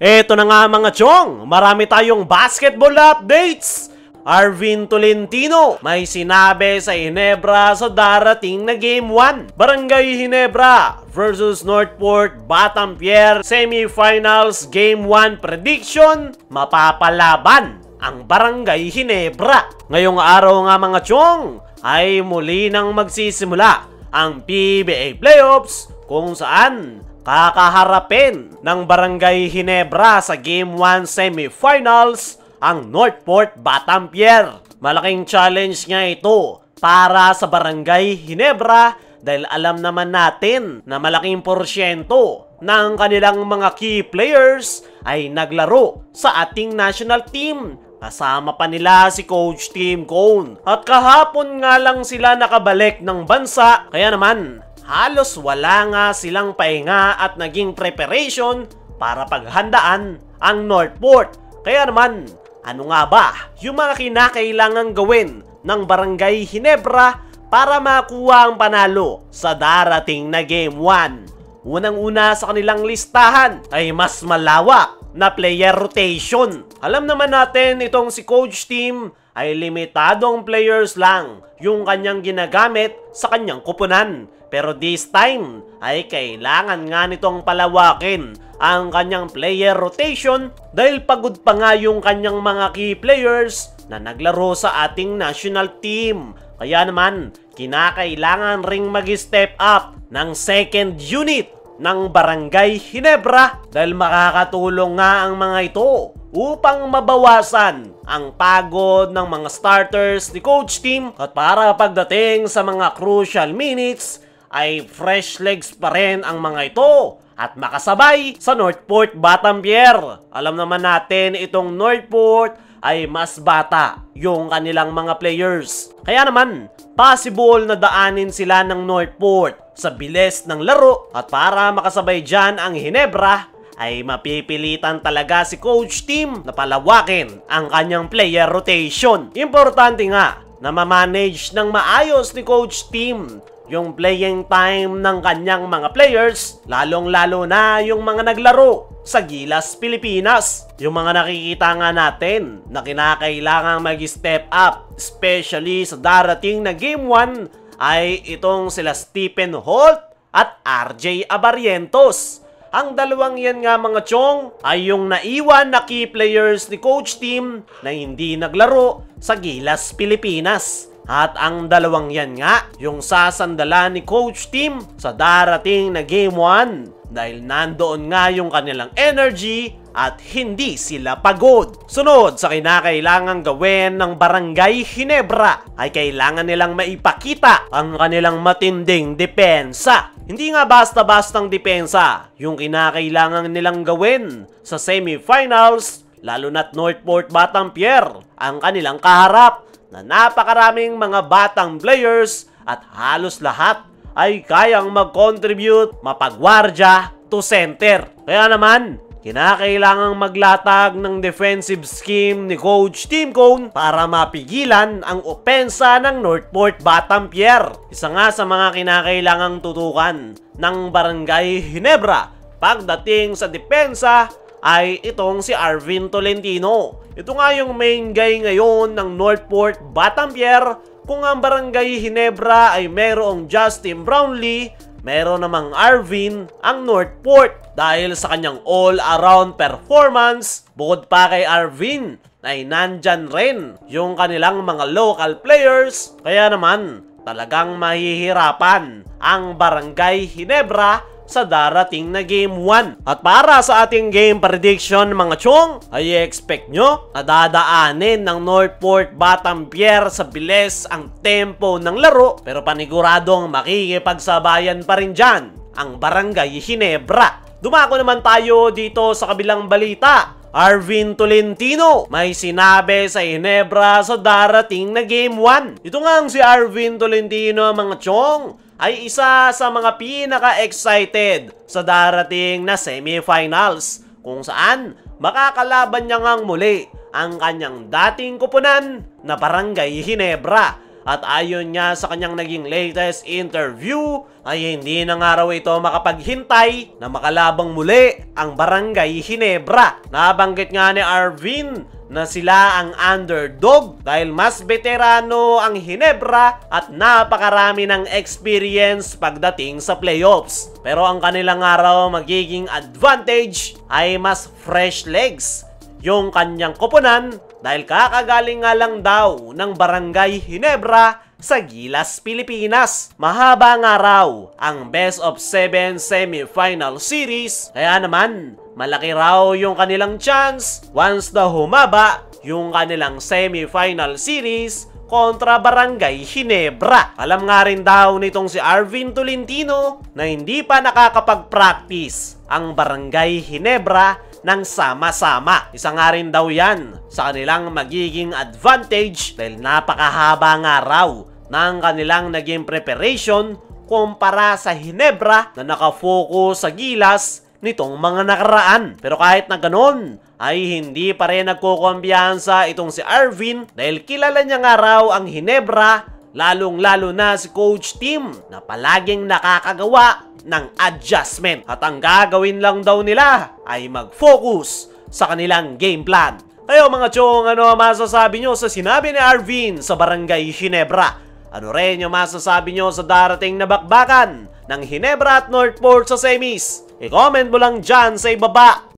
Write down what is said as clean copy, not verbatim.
Eto na nga mga chong, marami tayong basketball updates! Arvin Tolentino may sinabi sa Ginebra sa darating na Game 1. Barangay Ginebra versus Northport Batampier Semifinals Game 1 prediction, mapapalaban ang Barangay Ginebra. Ngayong araw nga mga chong ay muli nang magsisimula ang PBA Playoffs kung saan kakaharapin ng Barangay Ginebra sa Game 1 Semifinals ang Northport Batampier. Malaking challenge nga ito para sa Barangay Ginebra dahil alam naman natin na malaking porsyento ng kanilang mga key players ay naglaro sa ating national team. Kasama pa nila si Coach Tim Cone. At kahapon nga lang sila nakabalik ng bansa, kaya naman halos wala nga silang pahinga at naging preparation para paghandaan ang Northport. Kaya naman, ano nga ba yung mga kinakailangang gawin ng Barangay Ginebra para makuha ang panalo sa darating na Game 1? Unang-una sa kanilang listahan ay mas malawak na player rotation. Alam naman natin itong si Coach Tim ay limitadong players lang yung kanyang ginagamit sa kanyang kupunan. Pero this time ay kailangan nga nitong palawakin ang kanyang player rotation dahil pagod pa nga yung kanyang mga key players na naglaro sa ating national team. Kaya naman, kinakailangan ring mag-step up ng second unit ng Barangay Ginebra dahil makakatulong nga ang mga ito upang mabawasan ang pagod ng mga starters ni Coach Tim at para pagdating sa mga crucial minutes ay fresh legs pa rin ang mga ito at makasabay sa Northport Batampier. Alam naman natin itong Northport ay mas bata yung kanilang mga players. Kaya naman, possible na daanin sila ng Northport sa bilis ng laro at para makasabay dyan ang Ginebra ay mapipilitan talaga si Coach Tim na palawakin ang kanyang player rotation. Importante nga na ma-manage ng maayos ni Coach Tim yung playing time ng kanyang mga players, lalong-lalo na yung mga naglaro sa Gilas, Pilipinas. Yung mga nakikita nga natin na kinakailangang mag-step up, especially sa darating na Game 1, ay itong sila Stephen Holt at RJ Abarrientos. Ang dalawang yan nga mga chong ay yung naiwan na key players ni Coach Tim na hindi naglaro sa Gilas, Pilipinas. At ang dalawang yan nga yung sasandalan ni Coach Tim sa darating na Game 1 dahil nandoon nga yung kanilang energy at hindi sila pagod. Sunod sa kinakailangang gawin ng Barangay Ginebra ay kailangan nilang maipakita ang kanilang matinding depensa. Hindi nga basta-bastang depensa yung kinakailangan nilang gawin sa semifinals, lalo na't Northport Batampier ang kanilang kaharap na napakaraming mga batang players at halos lahat ay kayang mag-contribute mapagwardya to center. Kaya naman, kinakailangang maglatag ng defensive scheme ni Coach Tim Cone para mapigilan ang opensa ng Northport Batampier. Isa nga sa mga kinakailangang tutukan ng Barangay Ginebra pagdating sa depensa ay itong si Arvin Tolentino. Ito nga yung main guy ngayon ng Northport Batampier. Kung ang Barangay Ginebra ay merong Justin Brownlee, meron namang Arvin ang Northport dahil sa kanyang all-around performance. Bukod pa kay Arvin ay nandyan rin yung kanilang mga local players. Kaya naman talagang mahihirapan ang Barangay Ginebra sa darating na Game 1. At para sa ating game prediction mga chong, ay expect nyo na dadaanin ng Northport Batampier sa bilis ang tempo ng laro, pero paniguradong makikipagsabayan pa rin dyan ang Barangay Ginebra. Dumako naman tayo dito sa kabilang balita. Arvin Tolentino may sinabi sa Ginebra sa darating na Game 1. Ito nga ang si Arvin Tolentino mga chong ay isa sa mga pinaka-excited sa darating na semifinals kung saan makakalaban niya ngang muli ang kanyang dating kupunan na Barangay Ginebra. At ayon nga sa kanyang naging latest interview, ay hindi na nga raw ito makapaghintay na makalabang muli ang Barangay Ginebra. Nabanggit nga ni Arvin na sila ang underdog dahil mas veterano ang Ginebra at napakarami ng experience pagdating sa playoffs. Pero ang kanilang araw magiging advantage ay mas fresh legs yung kanyang koponan dahil kakagaling nga lang daw ng Barangay Ginebra sa Gilas, Pilipinas. Mahaba nga raw ang best of 7 semifinal series, kaya naman malaki raw yung kanilang chance once na humaba yung kanilang semifinal series kontra Barangay Ginebra. Alam nga rin daw nitong si Arvin Tolentino na hindi pa nakakapag-practice ang Barangay Ginebra ng sama-sama. Isa nga rin daw yan sa kanilang magiging advantage dahil napakahaba nga raw ng kanilang naging preparation kumpara sa Ginebra na nakafocus sa Gilas nitong mga nakaraan. Pero kahit na ganun, ay hindi pa rin nagkukumbiyansa itong si Arvin dahil kilala niya nga raw ang Ginebra, lalong-lalo na si Coach Tim na palaging nakakagawa ng adjustment. At ang gagawin lang daw nila ay mag-focus sa kanilang game plan. Kayo mga chong, ano masasabi nyo sa sinabi ni Arvin sa Barangay Ginebra? Ano rin yung masasabi nyo sa darating na bakbakan ng Ginebra at Northport sa semis? I-comment mo lang dyan sa ibaba.